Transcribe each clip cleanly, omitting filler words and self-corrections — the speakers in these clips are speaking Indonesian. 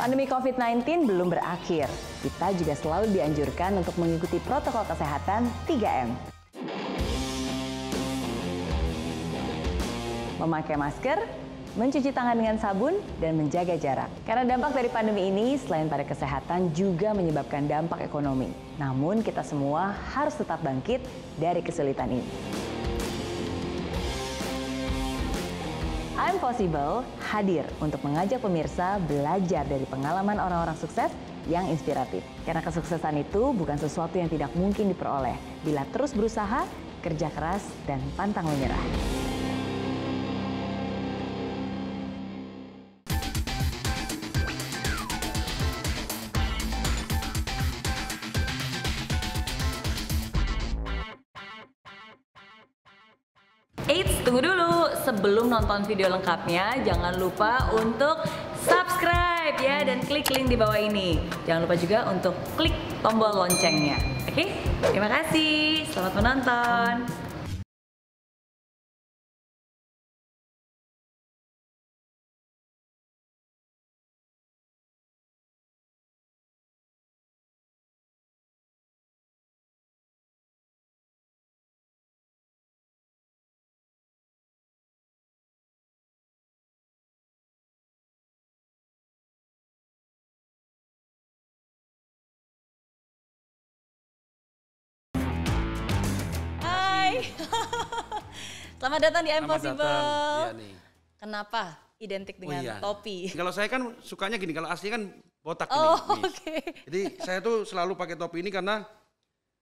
Pandemi COVID-19 belum berakhir. Kita juga selalu dianjurkan untuk mengikuti protokol kesehatan 3M. Memakai masker, mencuci tangan dengan sabun, dan menjaga jarak. Karena dampak dari pandemi ini selain pada kesehatan juga menyebabkan dampak ekonomi. Namun kita semua harus tetap bangkit dari kesulitan ini. I'm Possible hadir untuk mengajak pemirsa belajar dari pengalaman orang-orang sukses yang inspiratif. Karena kesuksesan itu bukan sesuatu yang tidak mungkin diperoleh bila terus berusaha, kerja keras, dan pantang menyerah. Eits, tunggu dulu. Sebelum nonton video lengkapnya, jangan lupa untuk subscribe ya dan klik link di bawah ini. Jangan lupa juga untuk klik tombol loncengnya. Oke? Terima kasih. Selamat menonton. Selamat datang di I'm Possible. Iya nih. Kenapa identik dengan topi? Kalau saya kan sukanya gini, kalau asli kan botak Oke. Jadi saya tuh selalu pakai topi ini karena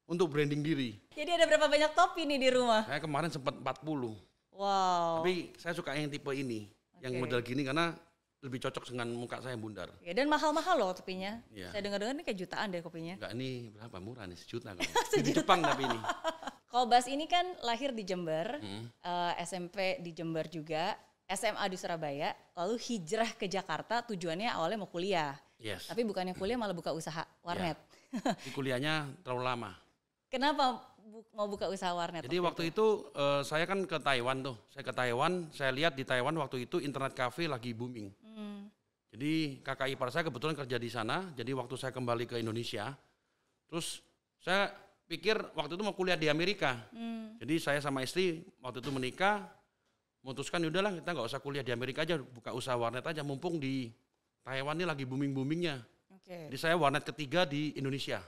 untuk branding diri. Jadi ada berapa banyak topi nih di rumah? Saya kemarin sempat 40. Wow. Tapi saya suka yang tipe ini, yang model gini karena lebih cocok dengan muka saya yang bundar. Ya, dan mahal-mahal loh topinya. Ya. Saya dengar-dengar ini kayak jutaan deh kopinya. Enggak, ini berapa murah nih, sejuta. Di Jepang tapi ini. Kolbas ini kan lahir di Jember, SMP di Jember juga, SMA di Surabaya, lalu hijrah ke Jakarta tujuannya awalnya mau kuliah. Yes. Tapi bukannya kuliah malah buka usaha warnet. Di kuliahnya terlalu lama. Kenapa mau buka usaha warnet? Jadi waktu itu saya kan ke Taiwan tuh. Saya ke Taiwan, saya lihat di Taiwan waktu itu internet cafe lagi booming. Jadi kakak ipar saya kebetulan kerja di sana. Jadi waktu saya kembali ke Indonesia, terus saya pikir waktu itu mau kuliah di Amerika. Jadi saya sama istri waktu itu menikah, memutuskan yaudahlah kita nggak usah kuliah di Amerika aja, buka usaha warnet aja, mumpung di Taiwan ini lagi booming-boomingnya. Jadi saya warnet ketiga di Indonesia.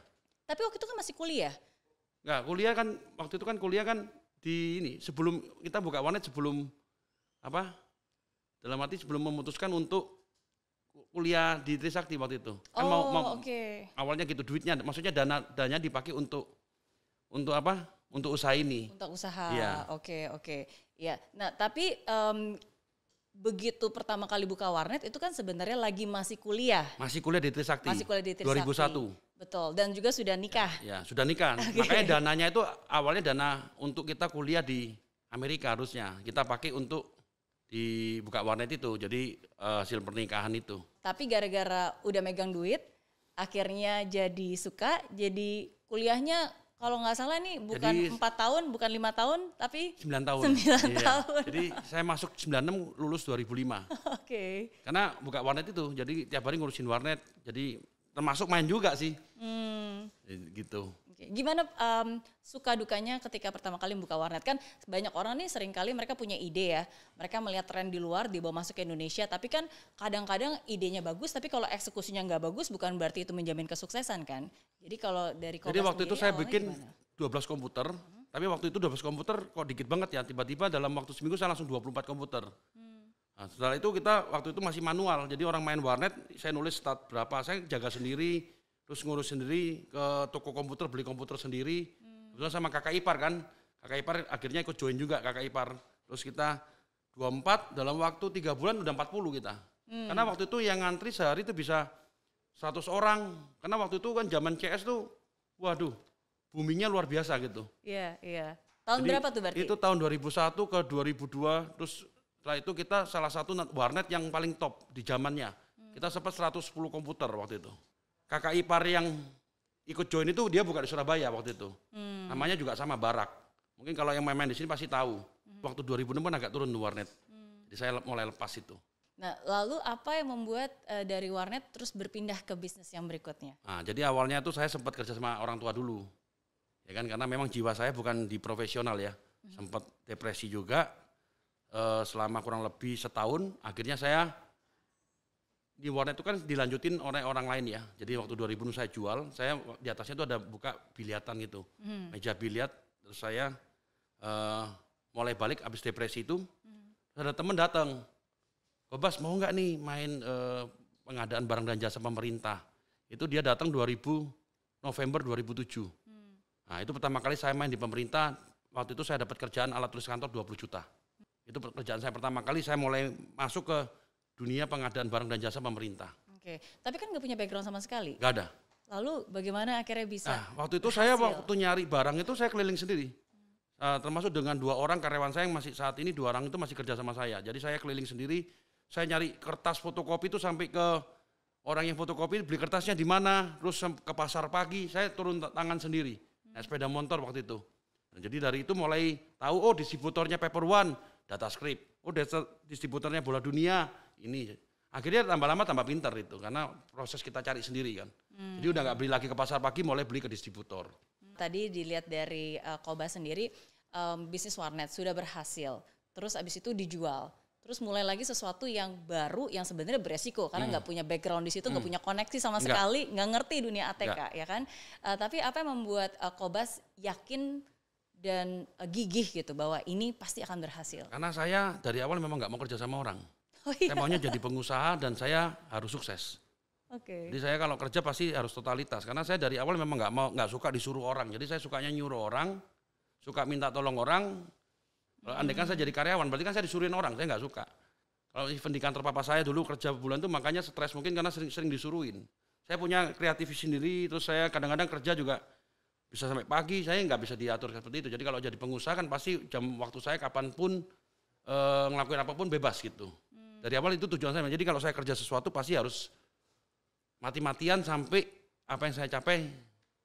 Tapi waktu itu kan masih kuliah? Nggak, kuliah kan, waktu itu kan kuliah kan di ini, sebelum kita buka warnet sebelum, dalam arti sebelum memutuskan untuk kuliah di Trisakti waktu itu. Kan awalnya gitu duitnya, maksudnya dananya dipakai untuk apa? Untuk usaha ini. Untuk usaha. Ya. Oke. Ya. Nah, tapi begitu pertama kali buka warnet itu kan sebenarnya lagi masih kuliah. Masih kuliah di Trisakti. Masih kuliah di Trisakti. 2001. Betul. Dan juga sudah nikah. Ya, sudah nikah. Makanya dananya itu awalnya dana untuk kita kuliah di Amerika harusnya. Kita pakai untuk dibuka warnet itu. Jadi hasil pernikahan itu. Tapi gara-gara udah megang duit, akhirnya jadi suka, jadi kuliahnya kalau nggak salah nih bukan 4 tahun, bukan 5 tahun, tapi 9 tahun. 9 tahun. Jadi saya masuk 96, lulus 2005. Oke. Karena buka warnet itu, jadi tiap hari ngurusin warnet, jadi termasuk main juga sih. Gitu. Gimana suka dukanya ketika pertama kali buka warnet? Kan banyak orang nih seringkali mereka punya ide ya. Mereka melihat tren di luar, dibawa masuk ke Indonesia. Tapi kan kadang-kadang idenya bagus, tapi kalau eksekusinya nggak bagus bukan berarti itu menjamin kesuksesan kan. Jadi kalau dari Jadi waktu itu saya bikin 12 komputer. Tapi waktu itu 12 komputer kok dikit banget ya. Tiba-tiba dalam waktu seminggu saya langsung 24 komputer. Nah, setelah itu kita waktu itu masih manual. Jadi orang main warnet, saya nulis start berapa. Saya jaga sendiri. Terus ngurus sendiri ke toko komputer, beli komputer sendiri. Kebetulan sama kakak ipar kan. Kakak ipar akhirnya ikut join juga kakak ipar. Terus kita 24 dalam waktu 3 bulan udah 40 kita. Karena waktu itu yang ngantri sehari itu bisa 100 orang. Karena waktu itu kan zaman CS tuh, waduh, boomingnya luar biasa gitu. Iya. Tahun Jadi, berapa tuh berarti? Itu tahun 2001 ke 2002. Terus setelah itu kita salah satu warnet yang paling top di zamannya. Kita sempat 110 komputer waktu itu. Kakak ipar yang ikut join itu dia bukan di Surabaya waktu itu. Namanya juga sama Barak. Mungkin kalau yang main-main di sini pasti tahu. Waktu 2006 agak turun di warnet. Jadi saya mulai lepas itu. Nah, lalu apa yang membuat dari warnet terus berpindah ke bisnis yang berikutnya? Nah, jadi awalnya tuh saya sempat kerja sama orang tua dulu. Ya kan, karena memang jiwa saya bukan di profesional ya. Sempat depresi juga selama kurang lebih setahun. Akhirnya saya di warnet itu kan dilanjutin oleh orang lain ya. Jadi waktu 2000 saya jual, saya di atasnya itu ada buka biliatan gitu. Meja biliat, terus saya mulai balik abis depresi itu. Ada temen datang. Kobas mau nggak nih main pengadaan barang dan jasa pemerintah? Itu dia datang November 2007. Nah itu pertama kali saya main di pemerintah, waktu itu saya dapat kerjaan alat tulis kantor 20 juta. Itu pekerjaan saya pertama kali, saya mulai masuk ke dunia pengadaan barang dan jasa pemerintah. Oke, tapi kan nggak punya background sama sekali. Nggak ada. Lalu bagaimana akhirnya bisa Waktu itu saya waktu nyari barang itu saya keliling sendiri. Termasuk dengan 2 orang karyawan saya yang masih saat ini 2 orang itu masih kerja sama saya. Jadi saya keliling sendiri. Saya nyari kertas fotokopi itu sampai ke orang yang fotokopi, beli kertasnya di mana, terus ke pasar pagi, saya turun tangan sendiri, naik sepeda motor waktu itu. Nah, jadi dari itu mulai tahu, oh distributornya Paper One, Datascript, oh distributornya Bola Dunia, ini. Akhirnya tambah lama tambah pintar itu, karena proses kita cari sendiri kan. Jadi udah nggak beli lagi ke pasar pagi, mulai beli ke distributor. Tadi dilihat dari Kobas sendiri, bisnis warnet sudah berhasil, terus abis itu dijual. Terus mulai lagi sesuatu yang baru yang sebenarnya beresiko karena nggak punya background di situ, nggak punya koneksi sama sekali, nggak ngerti dunia ATK ya kan. Tapi apa yang membuat Kobas yakin dan gigih gitu bahwa ini pasti akan berhasil? Karena saya dari awal memang nggak mau kerja sama orang. Oh, iya. Saya maunya jadi pengusaha dan saya harus sukses. Oke. Jadi saya kalau kerja pasti harus totalitas karena saya dari awal memang nggak suka disuruh orang. Jadi saya sukanya nyuruh orang, suka minta tolong orang. Kalau andai kan saya jadi karyawan, berarti kan saya disuruhin orang, saya nggak suka. Kalau event di kantor papa saya dulu kerja bulan itu makanya stres mungkin karena sering disuruhin. Saya punya kreatif sendiri, terus saya kadang-kadang kerja juga bisa sampai pagi, saya nggak bisa diatur seperti itu. Jadi kalau jadi pengusaha kan pasti jam waktu saya kapanpun ngelakuin apapun bebas gitu. Dari awal itu tujuan saya. Jadi kalau saya kerja sesuatu pasti harus mati-matian sampai apa yang saya capai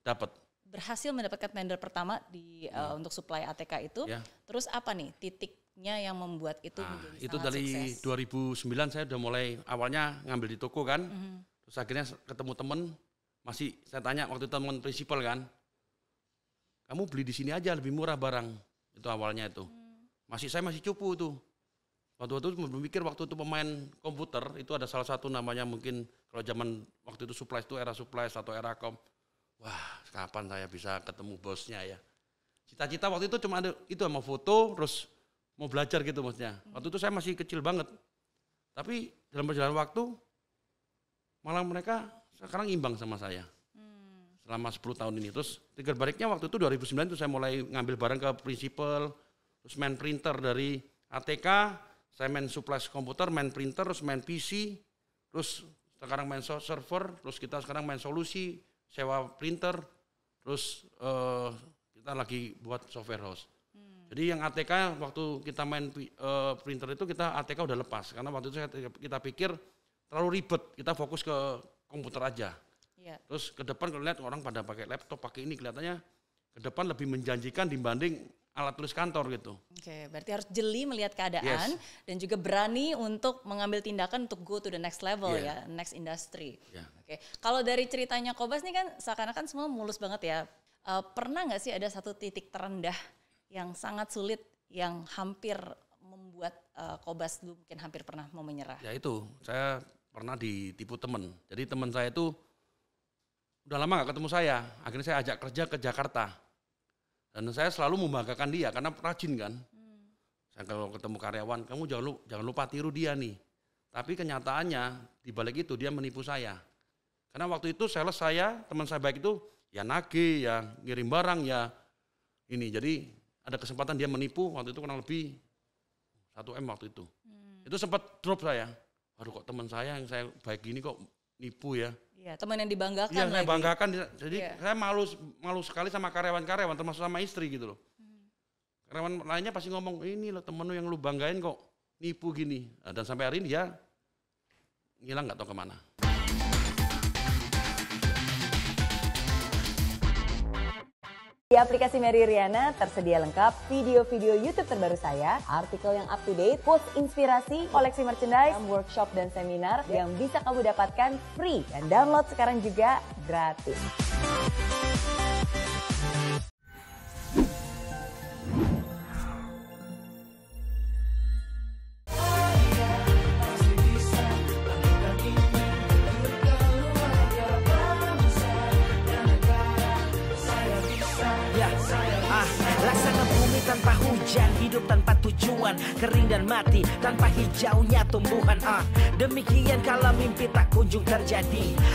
dapat. Berhasil mendapatkan tender pertama di untuk supply ATK itu. Ya. Terus apa nih titiknya yang membuat itu menjadi itu sangat dari sukses? 2009 saya udah mulai awalnya ngambil di toko kan. Terus akhirnya ketemu temen, saya tanya waktu itu temen prinsipal kan. Kamu beli di sini aja lebih murah barang. Itu awalnya itu. Saya masih cupu tuh. Waktu itu berpikir waktu itu pemain komputer itu ada salah satu namanya mungkin kalau zaman waktu itu Supplies itu era Supplies atau era Kom. Wah, kapan saya bisa ketemu bosnya ya. Cita-cita waktu itu cuma ada itu mau foto terus mau belajar gitu maksudnya. Waktu itu saya masih kecil banget. Tapi dalam perjalanan waktu malah mereka sekarang imbang sama saya. Selama 10 tahun ini. Terus trigger baliknya waktu itu 2009 itu saya mulai ngambil barang ke prinsipal, terus main printer dari ATK, saya main supplies komputer, main printer, terus main PC, terus sekarang main server, terus kita sekarang main solusi, sewa printer, terus kita lagi buat software house. Jadi yang ATK waktu kita main printer itu kita ATK udah lepas karena waktu itu kita pikir terlalu ribet, kita fokus ke komputer aja. Yeah. Terus ke depan kalau lihat orang pada pakai laptop, pakai ini kelihatannya ke depan lebih menjanjikan dibanding alat tulis kantor gitu. Oke, berarti harus jeli melihat keadaan dan juga berani untuk mengambil tindakan untuk go to the next level ya, next industry. Yeah. Oke, kalau dari ceritanya Kobas nih kan seakan-akan semua mulus banget ya. Pernah nggak sih ada satu titik terendah yang sangat sulit yang hampir membuat Kobas dulu mungkin hampir pernah mau menyerah? Ya itu, saya pernah ditipu teman. Jadi teman saya itu udah lama nggak ketemu saya. Akhirnya saya ajak kerja ke Jakarta. Dan saya selalu membanggakan dia karena rajin kan. Saya kalau ketemu karyawan, kamu jangan lupa tiru dia nih. Tapi kenyataannya di balik itu dia menipu saya. Karena waktu itu sales saya, teman saya baik itu ya nagih, ya ngirim barang, ya ini. Jadi ada kesempatan dia menipu, waktu itu kurang lebih 1M waktu itu. Itu sempat drop saya. Waduh kok teman saya yang saya baik gini kok nipu ya. Iya, teman yang dibanggakan. Iya, saya banggakan. Jadi saya malu sekali sama karyawan-karyawan, termasuk sama istri gitu loh. Karyawan lainnya pasti ngomong, ini loh temen lu yang lu banggain kok nipu gini. Nah, dan sampai hari ini dia ngilang nggak tahu kemana. Di aplikasi Mary Riana tersedia lengkap video-video YouTube terbaru saya, artikel yang up to date, quotes inspirasi, koleksi merchandise, workshop dan seminar yang bisa kamu dapatkan free dan download sekarang juga gratis. Laksana bumi tanpa hujan, hidup tanpa tujuan, kering dan mati tanpa hijaunya tumbuhan. Demikian kalau mimpi tak kunjung terjadi,